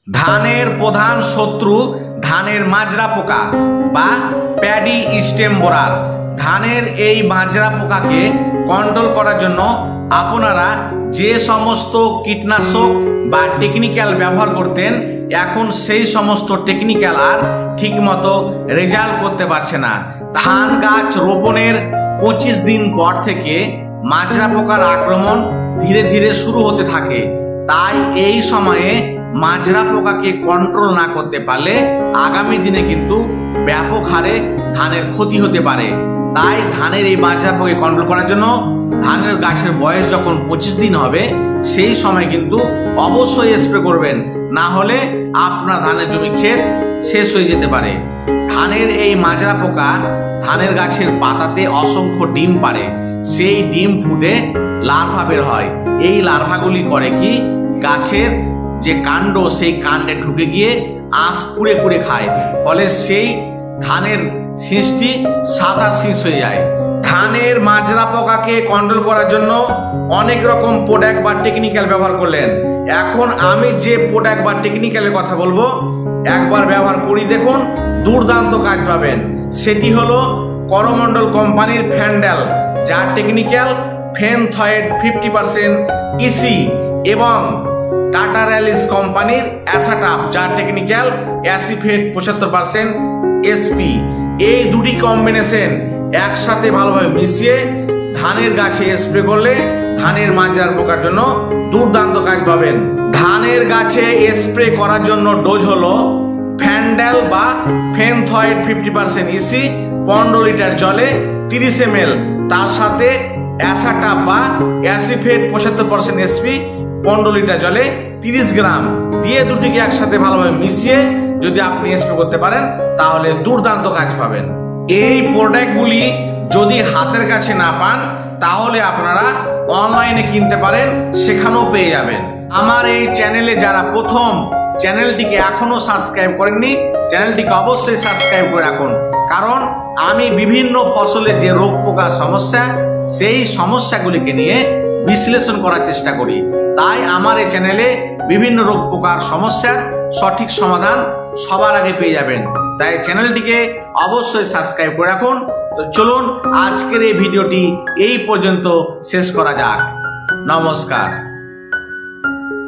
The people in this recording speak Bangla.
ধানের প্রধান শত্রু ধানের মাজরা পোকা বা প্যাডি স্টেম বোরার। ধানের এই মাজরা পোকাকে কন্ট্রোল করার জন্য আপনারা যে সমস্ত কীটনাশক বা টেকনিক্যাল ব্যবহার করতেন, এখন সেই সমস্ত টেকনিক্যাল আর ঠিকমতো রেজাল্ট করতে পারছে না। ধান গাছ রোপণের 25 দিন পর থেকে মাজরা পোকার আক্রমণ ধীরে ধীরে শুরু হতে থাকে। তাই এই সময়ে মাজরা পোকাকে কন্ট্রোল না করতে পারলে আগামী দিনে কিন্তু ব্যাপক হারে ধানের ক্ষতি হতে পারে। তাই ধানের এই মাজরা পোকাকে কন্ট্রোল করার জন্য ধানের গাছের বয়স যখন 25 দিন হবে সেই সময় কিন্তু অবশ্যই স্প্রে করবেন, না হলে আপনার ধানের জমি ক্ষেত শেষ হয়ে যেতে পারে। ধানের এই মাজরা পোকা ধানের গাছের পাতাতে অসংখ্য ডিম পাড়ে, সেই ডিম ফুটে লার্ভা বের হয়। এই লার্ভাগুলি করে কি, গাছের যে কাণ্ড সেই কাণ্ডে ঢুকে গিয়ে আঁশ কুড়ে কুড়ে খায়, ফলে সেই ধানের শীষটি সাদা শীষ হয়ে যায়। ধানের মাজরা পোকাকে কন্ট্রোল করার জন্য অনেক রকম প্রোডাক্ট বা টেকনিক্যাল ব্যবহার করলেন। এখন আমি যে প্রোডাক্ট বা টেকনিক্যালের কথা বলবো, একবার ব্যবহার করি দেখুন, দুর্দান্ত কাজ পাবেন। সেটি হলো করমণ্ডল কোম্পানির ফ্যান্ডেল, যার টেকনিক্যাল ফেনথয়েড 50% ইসি, এবং টাটা র্যালিস কোম্পানির অ্যাসাটাপ, যার টেকনিক্যাল অ্যাসিফেট 75% এসপি। এই দুটি কম্বিনেশন একসাথে ভালোভাবে মিশিয়ে ধানের গাছে স্প্রে করলে ধানের মাজরার পোকার জন্য দুর্দান্ত কাজ পাবেন। ধানের গাছে স্প্রে করার জন্য ডোজ হলো ফ্যান্ডেল বা ফেনথয়েড 50% ইসি 15 লিটার জলে 30 ml, তার সাথে অ্যাসাটাপ বা অ্যাসিফেট 75% এসপি 15 লিটার জলে 30 গ্রাম দিয়ে দুটিকে একসাথে ভালোভাবে মিশিয়ে যদি আপনি স্প্রে করতে পারেন তাহলে দুর্দান্ত কাজ পাবেন। এই প্রোডাক্টগুলি যদি হাতের কাছে না পান তাহলে আপনারা অনলাইনে কিনতে পারেন, সেখানেও পেয়ে যাবেন। আমার এই চ্যানেলে যারা প্রথম, চ্যানেলটিকে এখনো সাবস্ক্রাইব করেননি, চ্যানেলটিকে অবশ্যই সাবস্ক্রাইব করে রাখুন, কারণ আমি বিভিন্ন ফসলের যে রোগ পোকার সমস্যা সেই সমস্যাগুলিকে নিয়ে বিশ্লেষণ করার চেষ্টা করি। তাই আমার এই চ্যানেলে বিভিন্ন রোগ পোকার সমস্যার সঠিক সমাধান সবার আগে পেয়ে যাবেন। তাই চ্যানেলটিকে অবশ্যই সাবস্ক্রাইব করে রাখুন। তো চলুন আজকের এই ভিডিওটি এই পর্যন্ত শেষ করা যাক। নমস্কার।